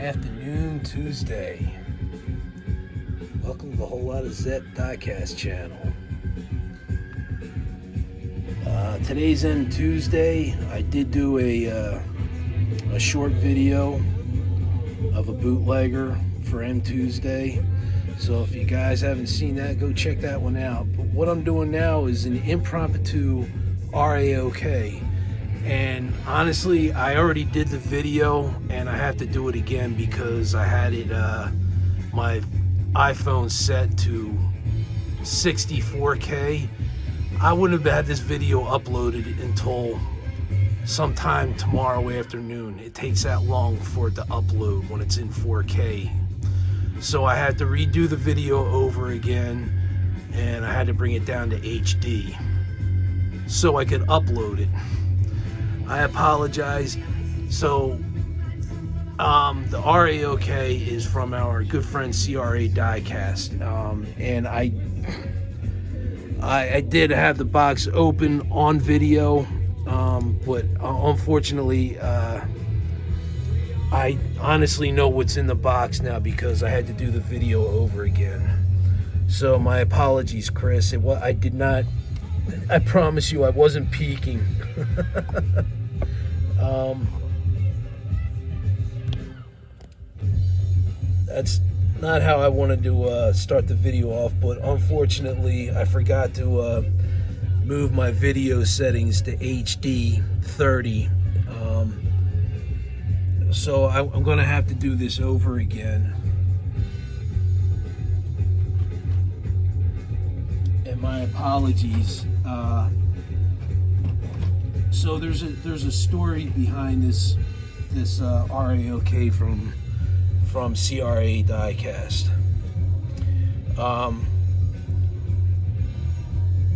afternoon, Tuesday. Welcome to the Whole Lot of Zep Diecast channel. Today's End Tuesday. I did do a short video of a bootlegger for End Tuesday. So if you guys haven't seen that, go check that one out. But what I'm doing now is an Impromptu RAOK. And honestly, I already did the video and I have to do it again because I had it my iPhone set to 64K. I wouldn't have had this video uploaded until sometime tomorrow afternoon. It takes that long for it to upload when it's in 4K. So I had to redo the video over again and I had to bring it down to HD so I could upload it. I apologize. So the RAOK is from our good friend CRA Diecast, and I did have the box open on video, but unfortunately I honestly know what's in the box now because I had to do the video over again. So my apologies, Chris. I did not. I promise you, I wasn't peeking. That's not how I wanted to start the video off, but unfortunately I forgot to move my video settings to HD 30. So I'm gonna have to do this over again. And my apologies. So there's a story behind this RAOK from CRA Diecast.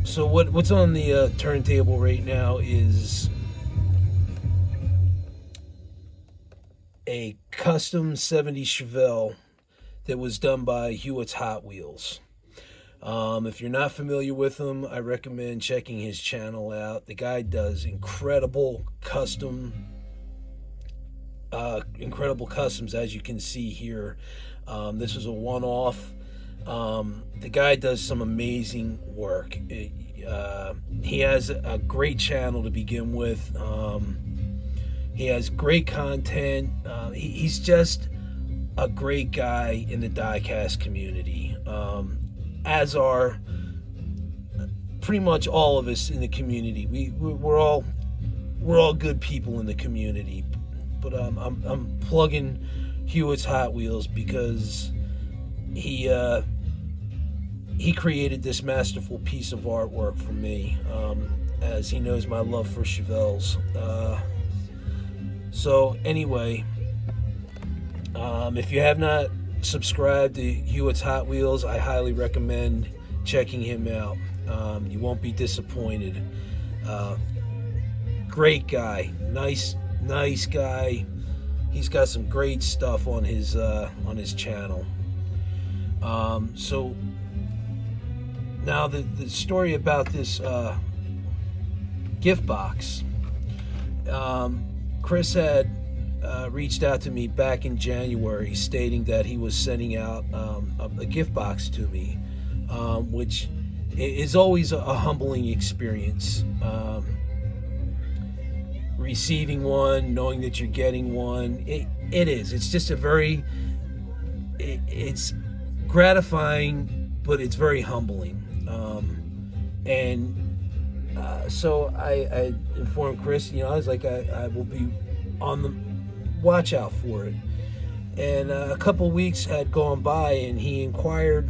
So what's on the turntable right now is a custom 70 Chevelle that was done by Hewitt's Hot Wheels. If you're not familiar with him, I recommend checking his channel out. The guy does incredible customs, as you can see here. This is a one-off. The guy does some amazing work. He has a great channel to begin with. He has great content. He's just a great guy in the diecast community. As are pretty much all of us in the community. We're all good people in the community. But I'm plugging Hewitt's Hot Wheels because he created this masterful piece of artwork for me, as he knows my love for Chevelles. So anyway, if you have not subscribed to Hewitt's Hot Wheels, I highly recommend checking him out. You won't be disappointed. Great guy, nice guy. He's got some great stuff on his channel. So now the story about this gift box. Chris had reached out to me back in January stating that he was sending out a gift box to me, which is always a humbling experience. Receiving one, knowing that you're getting one, it is. It's just it's gratifying, but it's very humbling. So I informed Chris, I was like, I will be on the watch out for it. And a couple weeks had gone by and he inquired,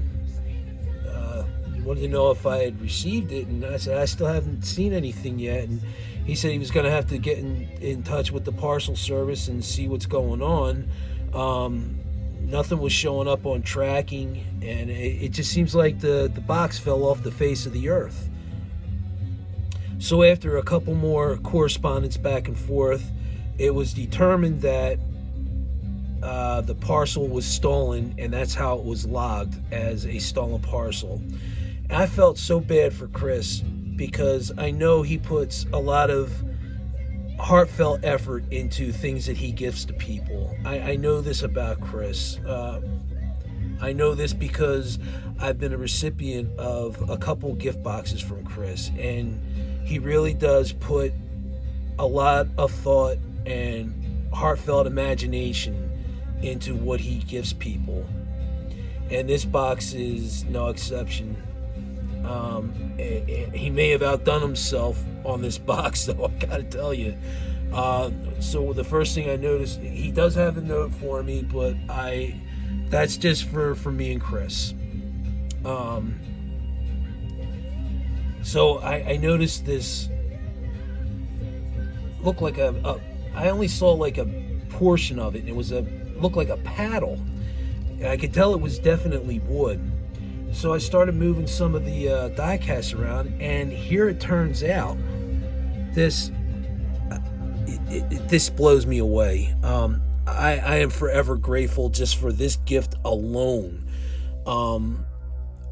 wanted to know if I had received it, and I said I still haven't seen anything yet. And he said he was going to have to get in touch with the parcel service and see what's going on. Nothing was showing up on tracking, and it just seems like the box fell off the face of the earth. So after a couple more correspondence back and forth, it was determined that the parcel was stolen, and that's how it was logged, as a stolen parcel. And I felt so bad for Chris because I know he puts a lot of heartfelt effort into things that he gives to people. I know this about Chris. I know this because I've been a recipient of a couple gift boxes from Chris, and he really does put a lot of thought and heartfelt imagination into what he gives people. And this box is no exception. He may have outdone himself on this box, though, I gotta tell you. So the first thing I noticed, he does have a note for me, but that's just for me and Chris. So I noticed this looked like I only saw like a portion of it, and it looked like a paddle. And I could tell it was definitely wood. So I started moving some of the diecast around, and here it turns out this blows me away. I am forever grateful just for this gift alone.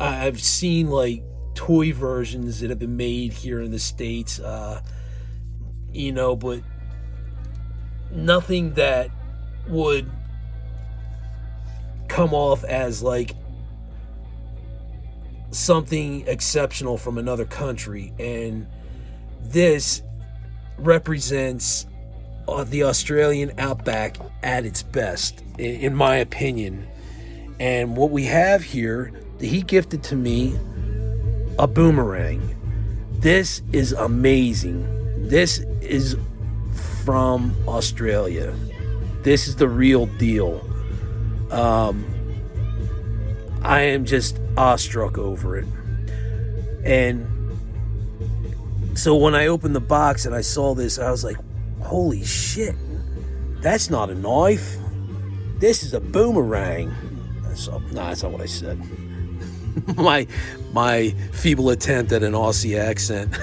I've seen like toy versions that have been made here in the States, but nothing that would come off as like something exceptional from another country. And this represents the Australian outback at its best, in my opinion. And what we have here, he gifted to me a boomerang. This is amazing. This is from Australia. This is the real deal. I am just awestruck over it. And so when I opened the box and I saw this, I was like, holy shit, that's not a knife. This is a boomerang. No, that's not what I said. my feeble attempt at an Aussie accent.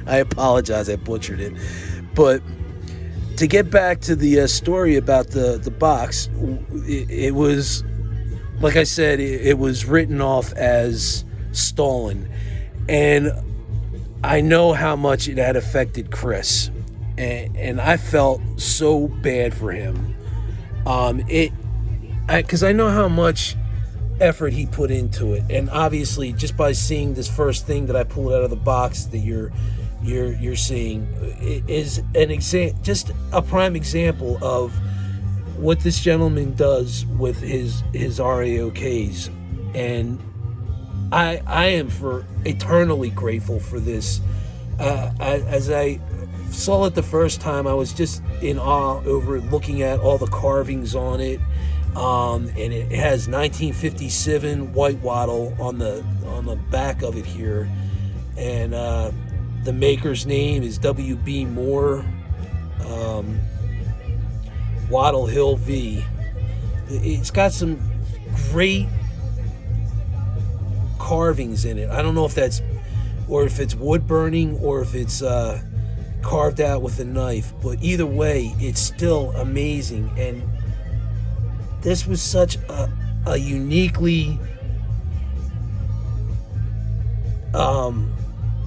I apologize, I butchered it. But to get back to the story about the box, it was, like I said, it was written off as stolen. And I know how much it had affected Chris. And I felt so bad for him. Because I know how much effort he put into it. And obviously, just by seeing this first thing that I pulled out of the box that you're seeing, is just a prime example of what this gentleman does with his RAOKs. And I am eternally grateful for this. As I saw it the first time, I was just in awe over it, looking at all the carvings on it. And it has 1957 white wattle on the back of it here. And the maker's name is W.B. Moore, Wattle Hill V. It's got some great carvings in it. I don't know if it's wood burning or if it's carved out with a knife, but either way, it's still amazing. And this was such a uniquely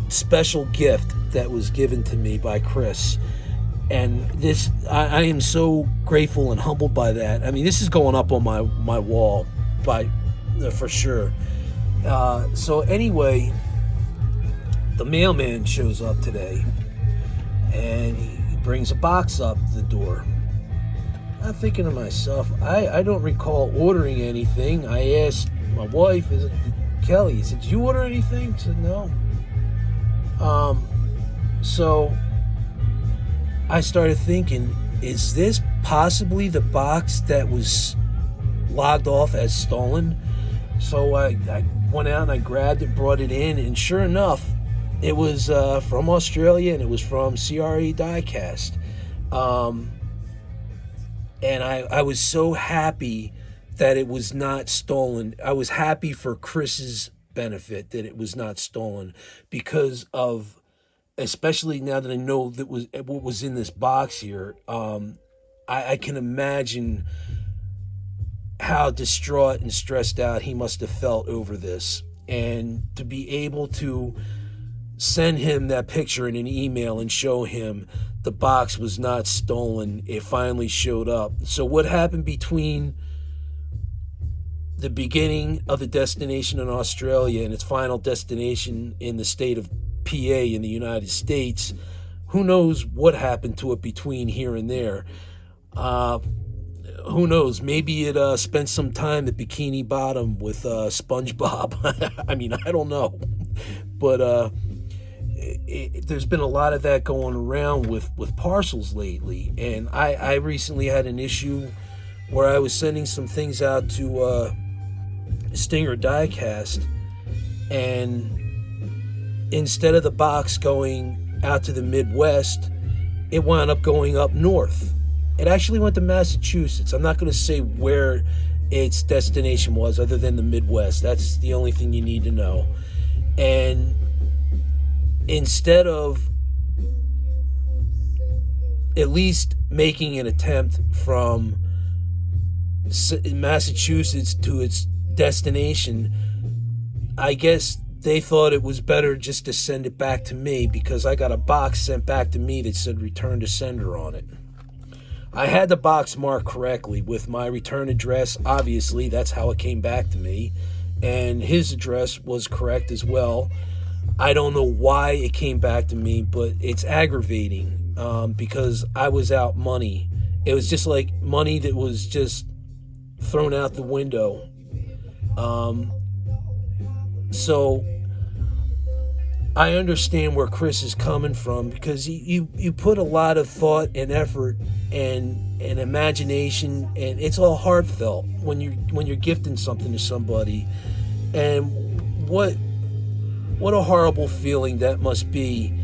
special gift that was given to me by Chris. And this, I am so grateful and humbled by that. I mean, this is going up on my wall for sure. So anyway, the mailman shows up today, and he brings a box up the door. I'm thinking to myself, I don't recall ordering anything. I asked my wife, Kelly, he said, did you order anything? I said, no. So I started thinking, is this possibly the box that was logged off as stolen? So I went out and I grabbed it, brought it in, and sure enough, it was from Australia, and it was from CRA Diecast. And I was so happy that it was not stolen. I was happy for Chris's benefit that it was not stolen, because of, especially now that I know what was in this box here. I can imagine how distraught and stressed out he must have felt over this. And to be able to send him that picture in an email and show him the box was not stolen. It finally showed up. So what happened between the beginning of the destination in Australia and its final destination in the state of PA in the United States, who knows what happened to it between here and there. Who knows? Maybe it spent some time at Bikini Bottom with SpongeBob. I mean, I don't know. But there's been a lot of that going around with parcels lately. And I recently had an issue where I was sending some things out to CRA Diecast, and instead of the box going out to the Midwest, it wound up going up north. It actually went to Massachusetts. I'm not going to say where its destination was other than the Midwest. That's the only thing you need to know. And instead of at least making an attempt from Massachusetts to its destination, I guess they thought it was better just to send it back to me, because I got a box sent back to me that said return to sender on it. I had the box marked correctly with my return address. Obviously, that's how it came back to me. And his address was correct as well. I don't know why it came back to me, but it's aggravating because I was out money. It was just like money that was just thrown out the window. So I understand where Chris is coming from, because you put a lot of thought and effort and imagination, and it's all heartfelt when you're gifting something to somebody. And what a horrible feeling that must be,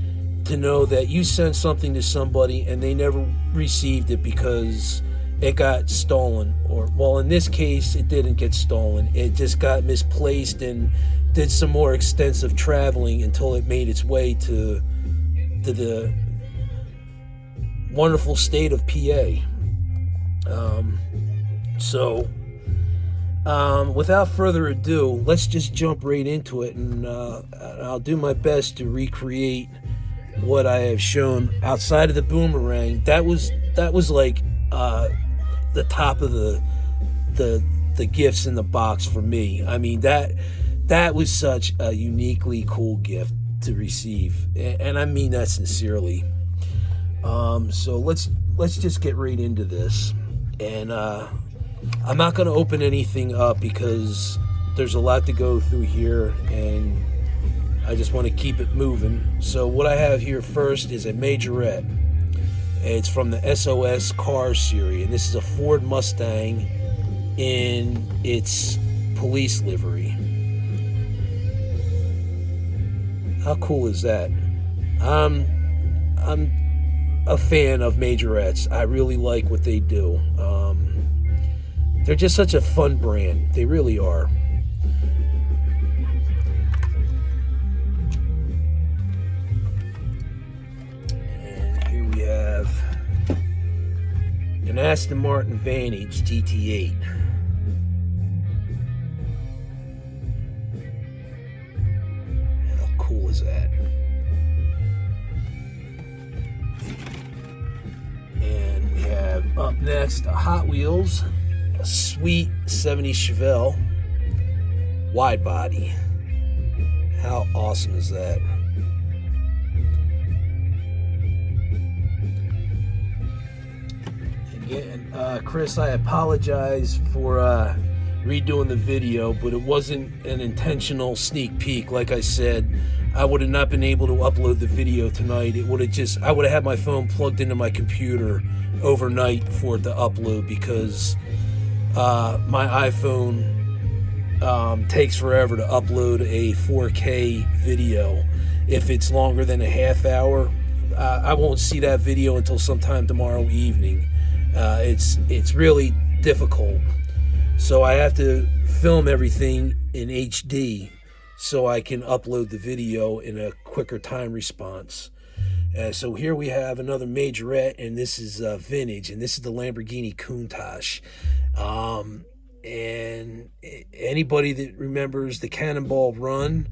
to know that you sent something to somebody and they never received it because it got stolen. Or, well, in this case, it didn't get stolen. It just got misplaced and did some more extensive traveling until it made its way to the wonderful state of PA. Without further ado, let's just jump right into it, and I'll do my best to recreate what I have shown outside of the boomerang. That was like the top of the gifts in the box for me. I mean, that was such a uniquely cool gift to receive, and I mean that sincerely. So let's just get right into this, and I'm not going to open anything up because there's a lot to go through here, and I just want to keep it moving. So what I have here first is a majorette. It's from the SOS car series, and this is a Ford Mustang in its police livery. How cool is that? I'm a fan of majorettes. I really like what they do. They're just such a fun brand. They really are. And here we have an Aston Martin Vantage GT8. How cool is that? And we have up next a Hot Wheels, a sweet 70 Chevelle wide body. How awesome is that? Again, Chris, I apologize for redoing the video, but it wasn't an intentional sneak peek. Like I said, I would have not been able to upload the video tonight. I would have had my phone plugged into my computer overnight for it to upload, because my iPhone takes forever to upload a 4K video. If it's longer than a half hour, I won't see that video until sometime tomorrow evening. It's really difficult. So I have to film everything in HD so I can upload the video in a quicker time response. So here we have another majorette, and this is vintage, and this is the Lamborghini Countach. And anybody that remembers the Cannonball Run,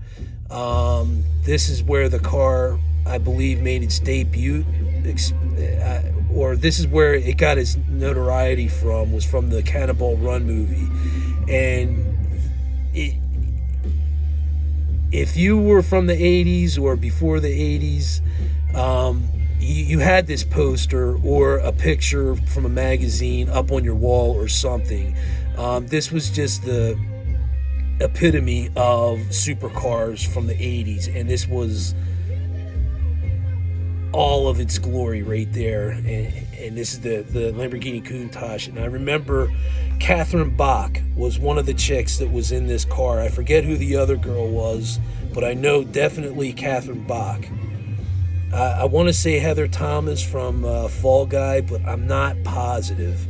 This is where the car, I believe, made its debut, or this is where it got its notoriety from, was from the Cannonball Run movie. And if you were from the 80s or before the 80s, you had this poster or a picture from a magazine up on your wall or something. This was just the epitome of supercars from the 80s, and this was all of its glory right there. And this is the Lamborghini Countach. And I remember Catherine Bach was one of the chicks that was in this car. I forget who the other girl was, but I know definitely Catherine Bach. I want to say Heather Thomas from Fall Guy, but I'm not positive.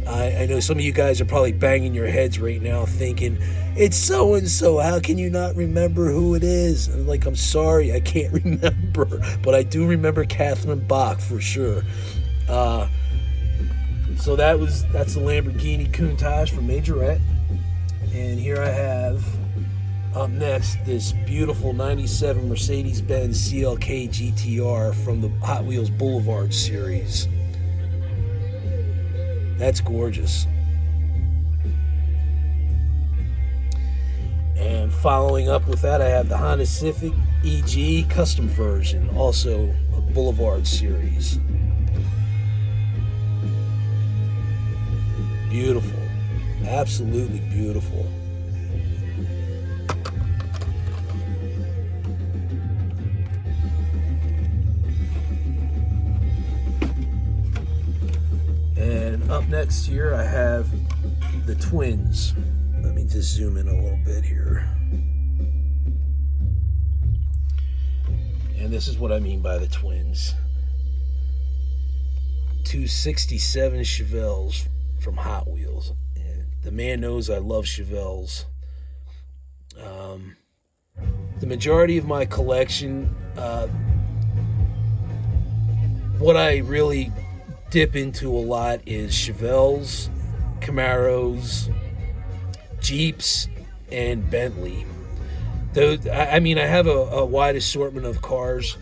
I know some of you guys are probably banging your heads right now thinking, it's so-and-so, how can you not remember who it is? And like, I'm sorry, I can't remember, but I do remember Catherine Bach for sure. So that's the Lamborghini Countach from Majorette. And here I have, up next, this beautiful 97 Mercedes-Benz CLK GTR from the Hot Wheels Boulevard series. That's gorgeous. And following up with that, I have the Honda Civic EG Custom Version, also a Boulevard series. Beautiful. Absolutely beautiful. And up next here, I have the Twins. Let me just zoom in a little bit here. And this is what I mean by the Twins. 267 Chevelles from Hot Wheels. And the man knows I love Chevelles. The majority of my collection, what I really dip into a lot is Chevelles, Camaros, Jeeps, and Bentley. I mean, I have a wide assortment of cars,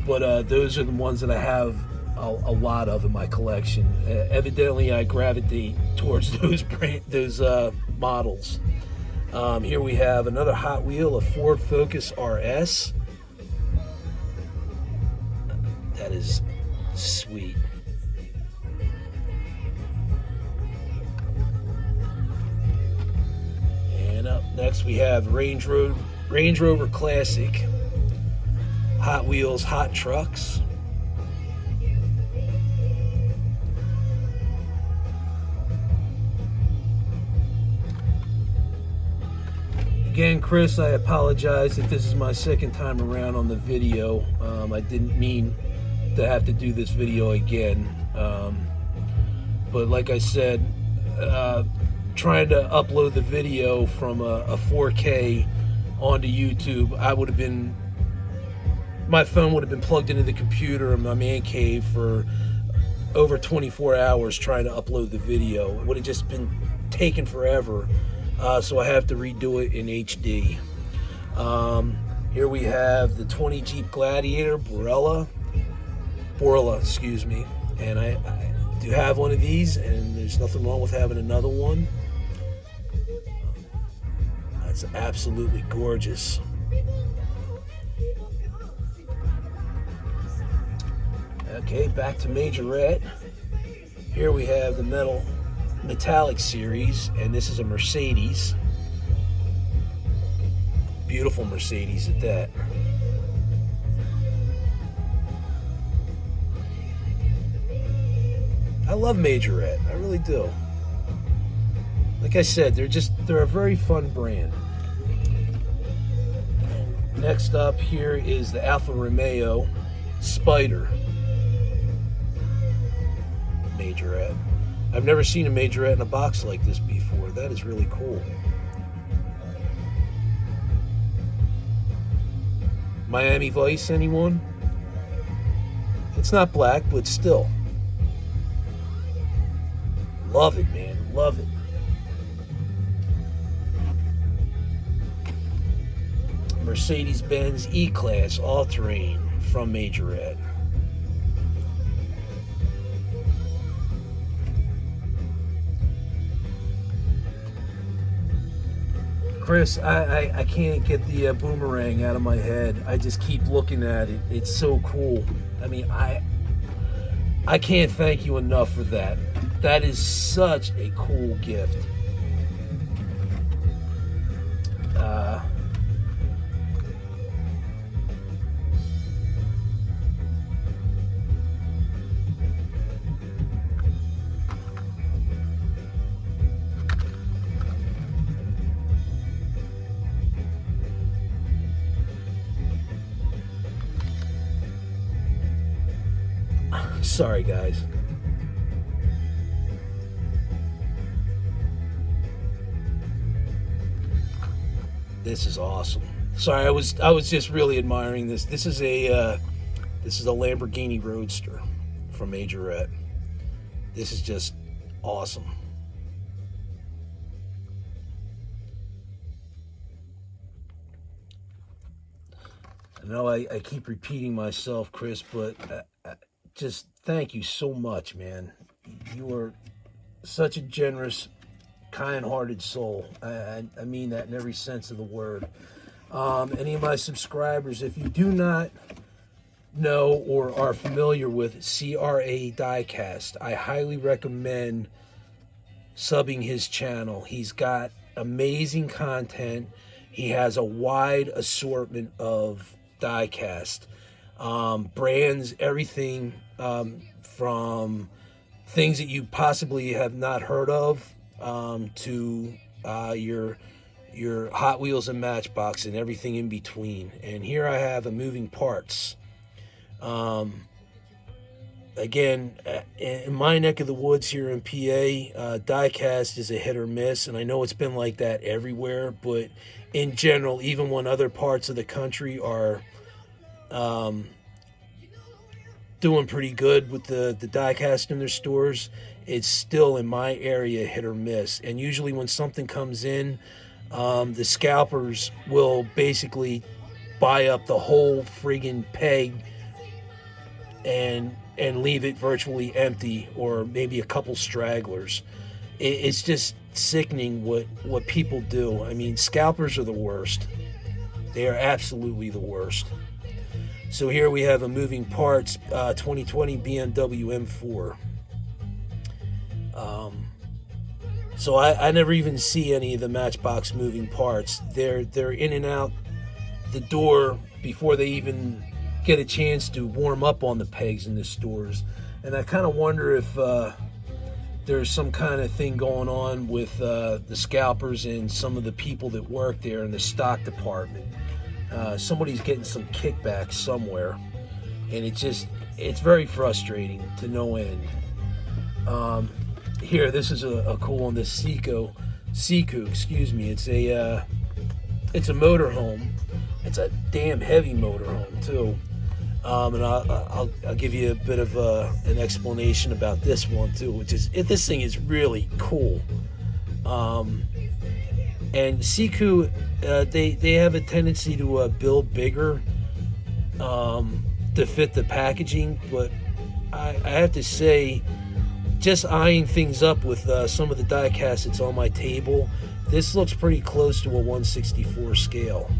but those are the ones that I have a lot of in my collection. Evidently, I gravitate towards those models. Here we have another Hot Wheel, a Ford Focus RS. That is sweet. And up next we have Range Rover Classic, Hot Wheels Hot Trucks. Again, Chris, I apologize if this is my second time around on the video. I didn't mean to have to do this video again. But like I said, trying to upload the video from a 4K onto YouTube, my phone would have been plugged into the computer in my man cave for over 24 hours trying to upload the video. It would have just been taken forever. So I have to redo it in HD. Here we have the 20 Jeep Gladiator Borla, excuse me. And I do have one of these, and there's nothing wrong with having another one. That's absolutely gorgeous. Okay, back to Majorette. Here we have the Metallic series, and this is a Mercedes. Beautiful Mercedes at that. I love Majorette, I really do. Like I said, they're a very fun brand. Next up here is the Alfa Romeo Spider Majorette. I've never seen a Majorette in a box like this before. That is really cool. Miami Vice, anyone? It's not black, but still. Love it, man. Love it. Mercedes-Benz E-Class all-terrain from Majorette. Chris, I can't get the boomerang out of my head. I just keep looking at it. It's so cool. I mean, I can't thank you enough for that. That is such a cool gift. Sorry, guys. This is awesome. Sorry, I was just really admiring this. This is a Lamborghini Roadster from Majorette. This is just awesome. I know I keep repeating myself, Chris, but just thank you so much, man. You are such a generous, kind-hearted soul. I mean that in every sense of the word. Any of my subscribers, if you do not know or are familiar with CRA Diecast, I highly recommend subbing his channel. He's got amazing content. He has a wide assortment of diecast, brands, everything from things that you possibly have not heard of to your Hot Wheels and Matchbox and everything in between. And here I have a moving parts. Again, in my neck of the woods here in PA, diecast is a hit or miss, and I know it's been like that everywhere, but in general, even when other parts of the country are doing pretty good with the diecast in their stores, it's still in my area hit or miss. And usually when something comes in, the scalpers will basically buy up the whole friggin' peg and leave it virtually empty, or maybe a couple stragglers. It's just sickening what people do. I mean, scalpers are the worst. They are absolutely the worst. So here we have a moving parts 2020 BMW M4. So I never even see any of the Matchbox moving parts. They're in and out the door before they even get a chance to warm up on the pegs in the stores. And I kind of wonder if there's some kind of thing going on with the scalpers and some of the people that work there in the stock department. Somebody's getting some kickback somewhere, and it's very frustrating to no end. Here, this is a cool one. This Seiko, excuse me. It's a motorhome. It's a damn heavy motorhome too. And I'll give you a bit of an explanation about this one too, which is this thing is really cool. And Seiko, they have a tendency to build bigger to fit the packaging, but I have to say, just eyeing things up with some of the diecast that's on my table, this looks pretty close to a 1/64 scale.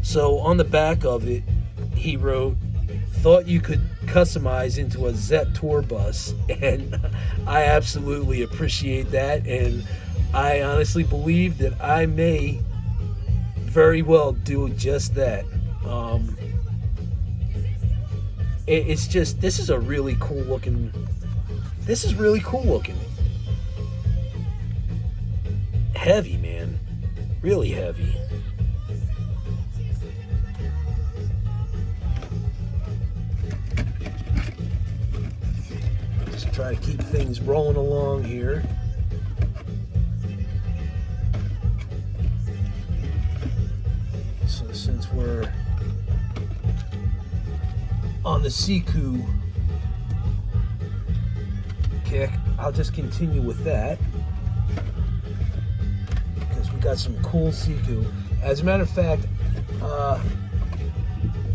So on the back of it, he wrote, "Thought you could customize into a Zep tour bus," and I absolutely appreciate that, and I honestly believe that I may very well do just that. It's just, this is really cool looking. Heavy, man. Really heavy. Just try to keep things rolling along here. So since we're on the Seiko kick, I'll just continue with that, because we got some cool Seiko. As a matter of fact,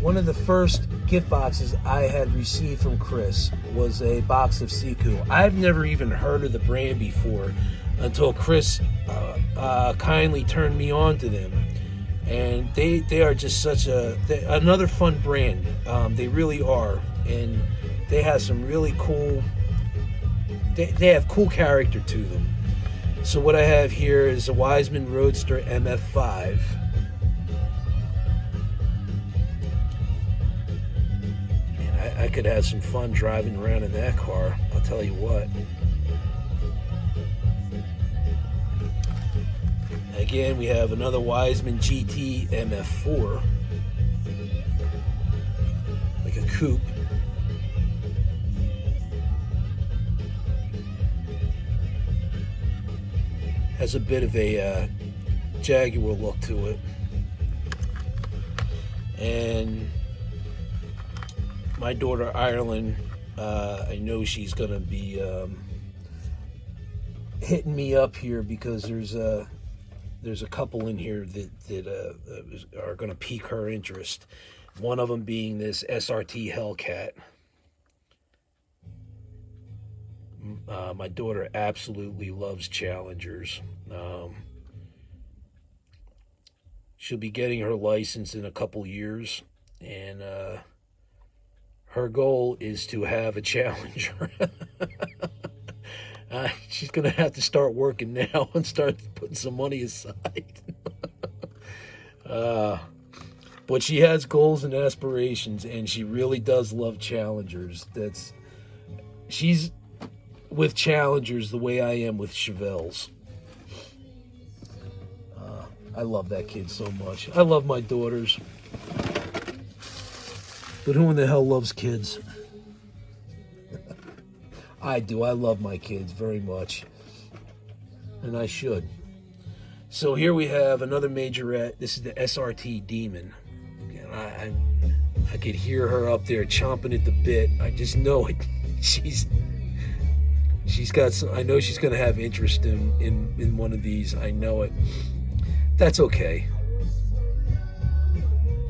One of the first gift boxes I had received from Chris was a box of Siku. I've never even heard of the brand before until Chris kindly turned me on to them. And they are just such another fun brand. They really are. And they have some really cool, they have cool character to them. So what I have here is a Wiseman Roadster MF5. And I could have some fun driving around in that car, I'll tell you what. Again, we have another Wiseman GT MF4, like a coupe. Has a bit of a Jaguar look to it. And my daughter Ireland, I know she's gonna be hitting me up here because there's a couple in here that are gonna pique her interest. One of them being this SRT Hellcat. My daughter absolutely loves Challengers. She'll be getting her license in a couple years, and her goal is to have a Challenger. She's going to have to start working now and start putting some money aside. But she has goals and aspirations, and she really does love Challengers. She's with Challengers the way I am with Chevelles. I love that kid so much. I love my daughters. But who in the hell loves kids? I do. I love my kids very much. And I should. So here we have another majorette. This is the SRT Demon. And I could hear her up there chomping at the bit. I just know it. She's got some, I know she's going to have interest in one of these. I know it. That's okay.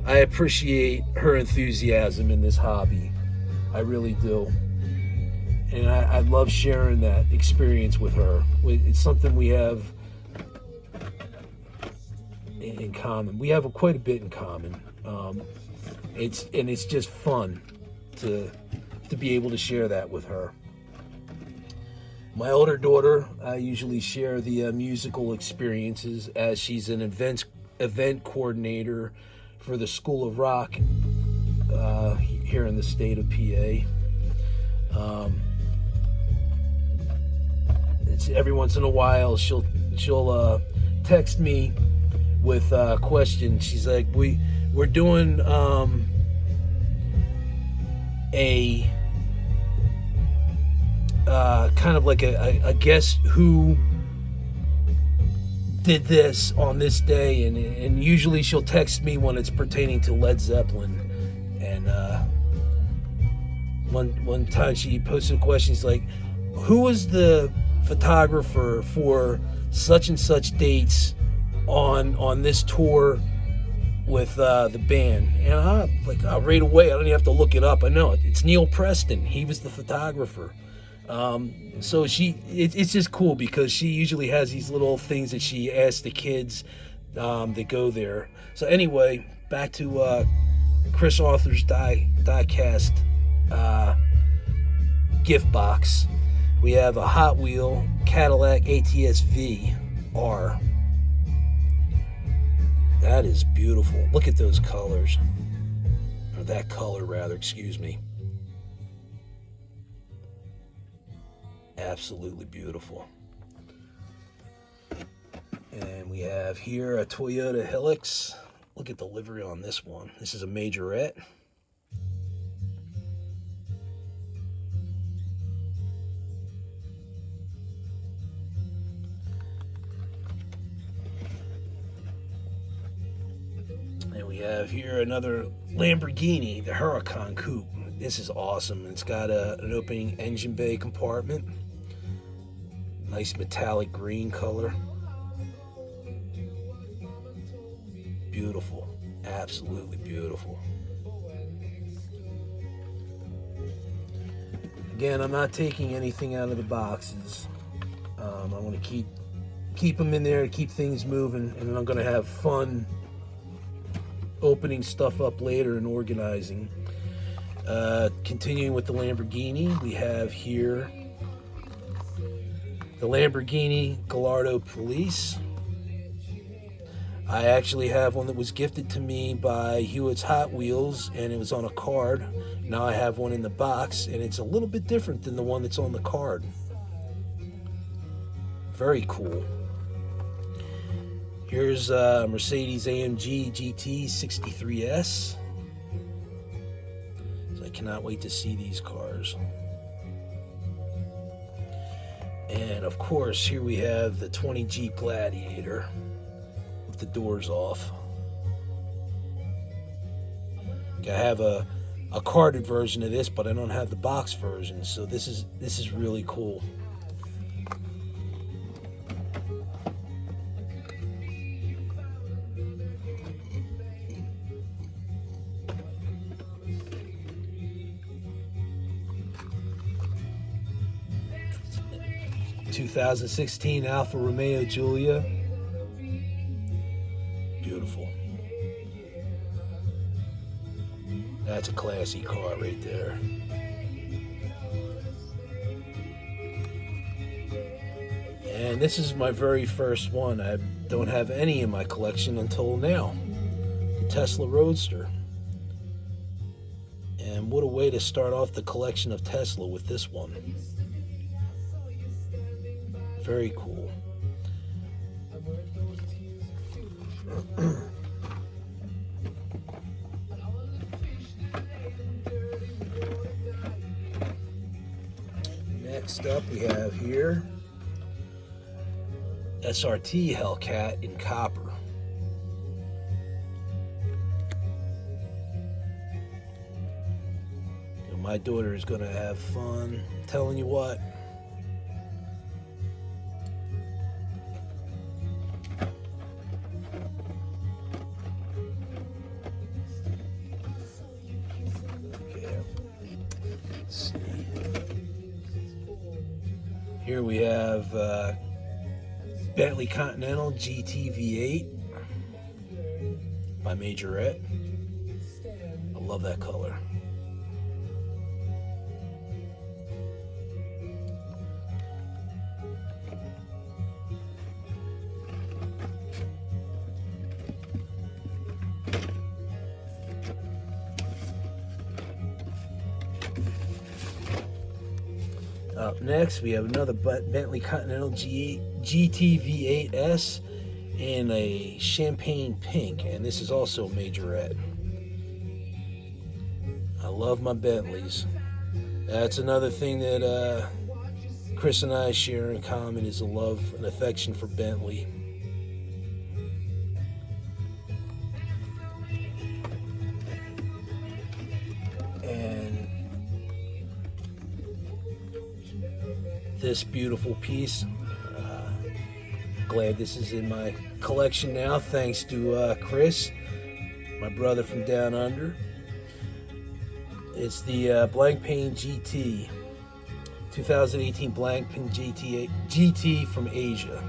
I appreciate her enthusiasm in this hobby. I really do. And I love sharing that experience with her. It's something we have in common. We have quite a bit in common. It's just fun to be able to share that with her. My older daughter, I usually share the musical experiences as she's an event coordinator for the School of Rock here in the state of PA. It's every once in a while she'll text me with a question. She's like, we're doing a kind of like a guess who did this on this day, and usually she'll text me when it's pertaining to Led Zeppelin. And one time she posted a question. She's like, who was the photographer for such and such dates on this tour with the band? And I'm like, right away, I don't even have to look it up. I know it's Neil Preston. He was the photographer. So it's just cool because she usually has these little things that she asks the kids that go there. So anyway, back to Chris Arthur's Diecast gift box. We have a Hot Wheel Cadillac ATS-V R. That is beautiful. Look at those colors. Or that color, rather, excuse me. Absolutely beautiful. And we have here a Toyota Hilux. Look at the livery on this one. This is a majorette. And we have here another Lamborghini, the Huracan Coupe. This is awesome. It's got an opening engine bay compartment. Nice metallic green color. Beautiful. Absolutely beautiful. Again, I'm not taking anything out of the boxes. I want to keep them in there, keep things moving, and I'm going to have fun opening stuff up later and organizing. Continuing with the Lamborghini, we have here the Lamborghini Gallardo Police. I actually have one that was gifted to me by Hewitt's Hot Wheels, and it was on a card. Now I have one in the box, and it's a little bit different than the one that's on the card. Very cool. Here's Mercedes AMG GT 63S. So I cannot wait to see these cars. And of course, here we have the 20 Jeep Gladiator with the doors off. I have a carded version of this, but I don't have the box version, so this is really cool. '16 Alfa Romeo Giulia. Beautiful. That's a classy car right there. And this is my very first one. I don't have any in my collection until now. The Tesla Roadster. And what a way to start off the collection of Tesla with this one. Very cool. Next up we have here SRT Hellcat in copper. And my daughter is going to have fun. I'm telling you what. Here we have Bentley Continental GT V8 by Majorette. I love that color. Up next, we have another Bentley Continental GT V8S in a champagne pink, and this is also Majorette. I love my Bentleys. That's another thing that Chris and I share in common, is a love and affection for Bentley. This beautiful piece. Glad this is in my collection now, thanks to Chris, my brother from down under. It's the Blancpain GT, 2018 Blancpain GT from Asia.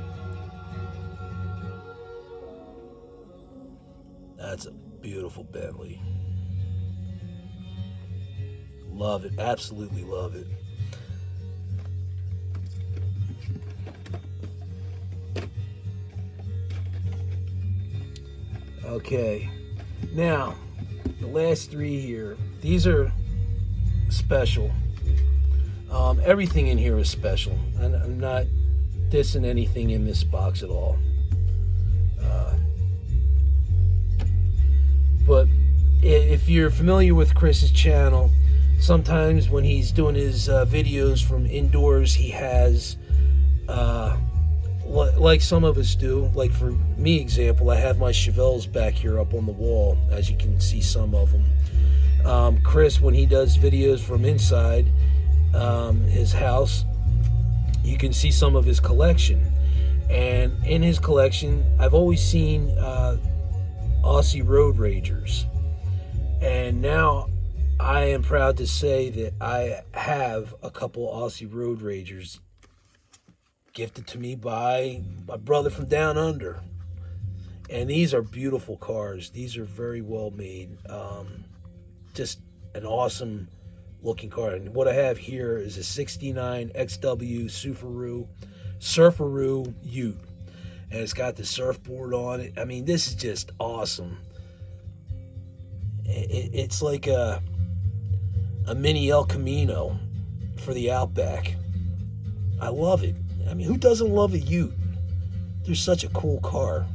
That's a beautiful Bentley. Love it, absolutely love it. Okay, now the last three here, these are special. Everything in here is special. I'm not dissing anything in this box at all. But if you're familiar with Chris's channel, sometimes when he's doing his videos from indoors, he has like some of us do. Like for me, example, I have my Chevelles back here up on the wall, as you can see some of them. Chris, when he does videos from inside his house, you can see some of his collection. And in his collection, I've always seen Aussie Road Ragers. And now I am proud to say that I have a couple Aussie Road Ragers gifted to me by my brother from down under. And these are beautiful cars. These are very well made. Just an awesome looking car. And what I have here is a 69 XW Surfaroo Ute. And it's got the surfboard on it. I mean, this is just awesome. It's like a mini El Camino for the Outback. I love it. I mean, who doesn't love a Ute? They're such a cool car.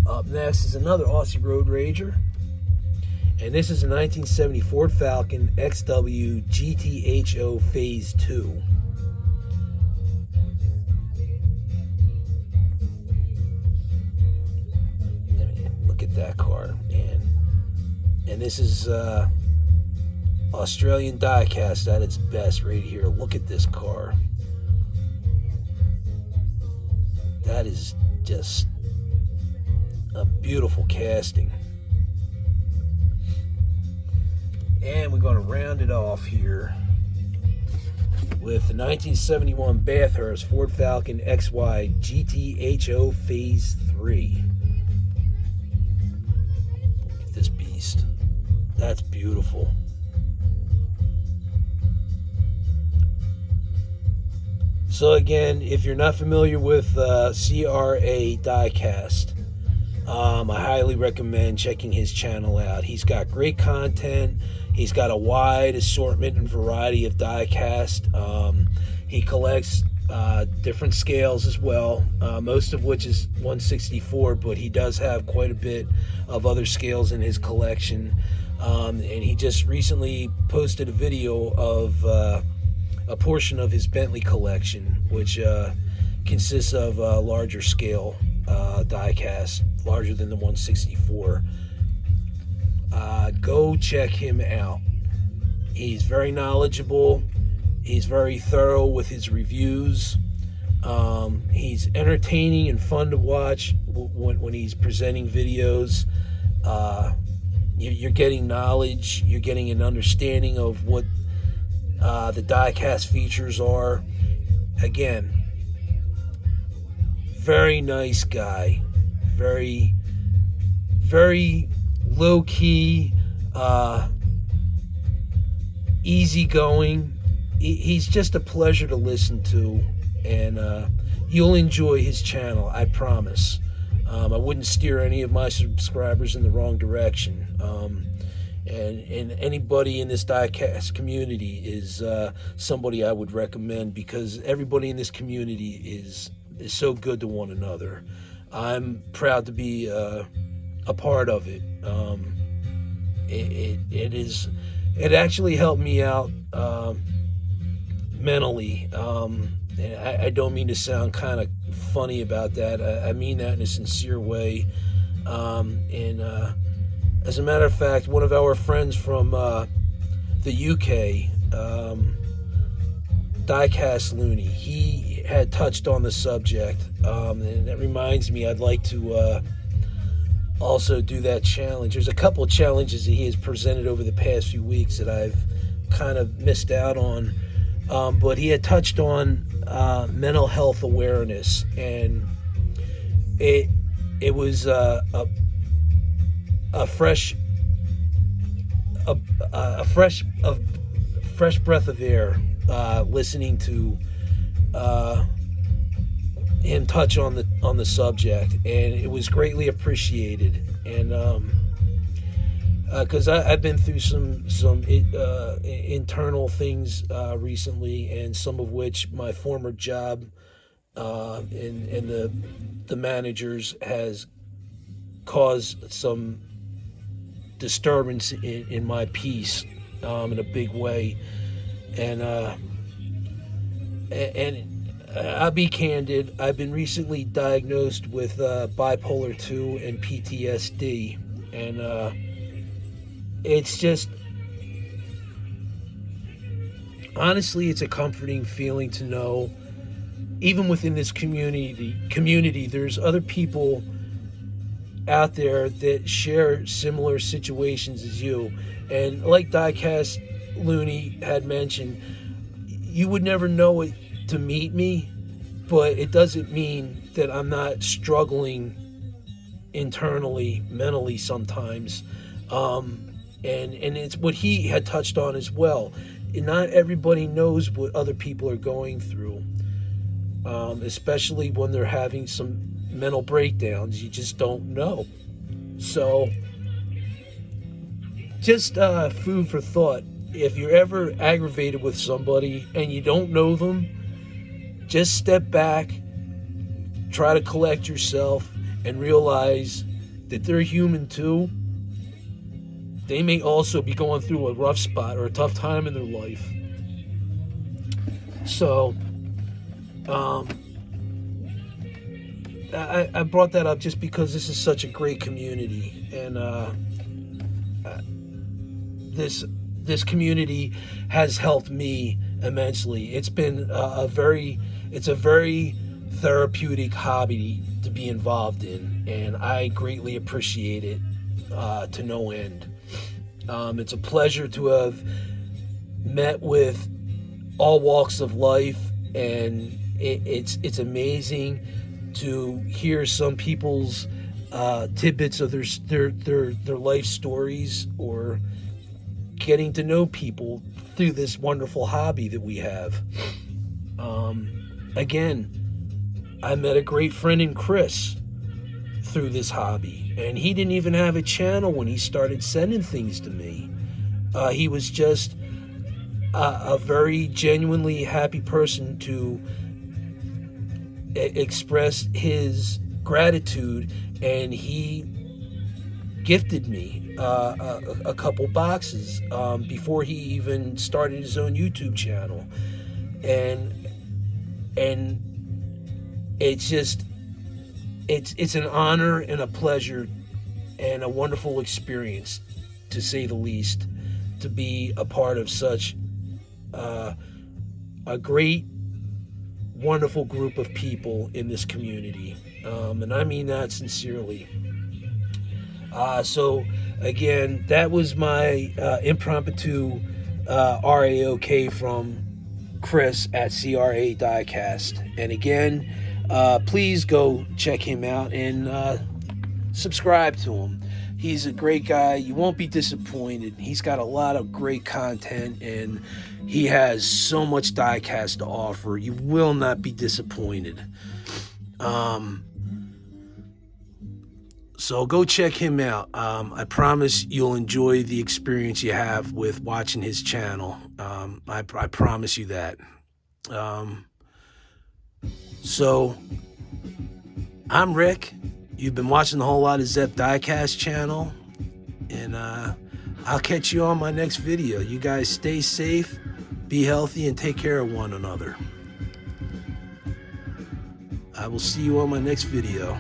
Up next is another Aussie Road Rager. And this is a 1970 Ford Falcon XW GTHO Phase 2. Look at that car. And this is Australian diecast at its best right here. Look at this car. That is just a beautiful casting. And we're going to round it off here with the 1971 Bathurst Ford Falcon XY GTHO Phase 3. Look at this beast. That's beautiful. So again, if you're not familiar with CRA Diecast, I highly recommend checking his channel out. He's got great content. He's got a wide assortment and variety of diecast. He collects different scales as well, most of which is 1/64, but he does have quite a bit of other scales in his collection. And he just recently posted a video of a portion of his Bentley collection, which consists of larger scale diecast, larger than the 1/64. Go check him out. He's very knowledgeable. He's very thorough with his reviews. He's entertaining and fun to watch when he's presenting videos. You're getting knowledge. You're getting an understanding of what the diecast features are. Again, very nice guy. Very, very low-key, easygoing. He's just a pleasure to listen to, and you'll enjoy his channel, I promise. I wouldn't steer any of my subscribers in the wrong direction. And anybody in this diecast community is somebody I would recommend, because everybody in this community is so good to one another. I'm proud to be a part of it. It actually helped me out mentally. And I don't mean to sound kind of funny about that. I mean that in a sincere way. As a matter of fact, one of our friends from the UK, Diecast Looney, he had touched on the subject, and that reminds me I'd like to also do that challenge. There's a couple of challenges that he has presented over the past few weeks that I've kind of missed out on, but he had touched on mental health awareness, and it was a fresh breath of air listening to him touch on the subject, and it was greatly appreciated. And because I've been through some internal things recently, and some of which my former job and the managers has caused some disturbance in my peace in a big way. And I'll be candid, I've been recently diagnosed with bipolar 2 and PTSD, and it's just, honestly, it's a comforting feeling to know even within this community, there's other people out there that share similar situations as you. And like Diecast Looney had mentioned, you would never know it to meet me, but it doesn't mean that I'm not struggling internally, mentally sometimes. And it's what he had touched on as well. Not everybody knows what other people are going through, especially when they're having some mental breakdowns. You just don't know. So just food for thought. If you're ever aggravated with somebody and you don't know them, just step back, try to collect yourself, and realize that they're human too. They may also be going through a rough spot or a tough time in their life. So, I brought that up just because this is such a great community, and this community has helped me immensely. It's been a very therapeutic hobby to be involved in, and I greatly appreciate it to no end. It's a pleasure to have met with all walks of life, and it's amazing to hear some people's tidbits of their life stories, or getting to know people through this wonderful hobby that we have. Again, I met a great friend in Chris through this hobby, and he didn't even have a channel when he started sending things to me. He was just a very genuinely happy person to express his gratitude, and he gifted me a couple boxes before he even started his own YouTube channel, and it's just it's an honor and a pleasure and a wonderful experience, to say the least, to be a part of such a great, wonderful group of people in this community, and I mean that sincerely. So again, that was my impromptu RAOK from Chris at CRA Diecast. And again, please go check him out and subscribe to him. He's a great guy. You won't be disappointed. He's got a lot of great content, and he has so much diecast to offer. You will not be disappointed. So go check him out. I promise you'll enjoy the experience you have with watching his channel. I promise you that. So I'm Rick. You've been watching the Whole Lot of Zepp Diecast channel, and I'll catch you on my next video. You guys stay safe, be healthy, and take care of one another. I will see you on my next video.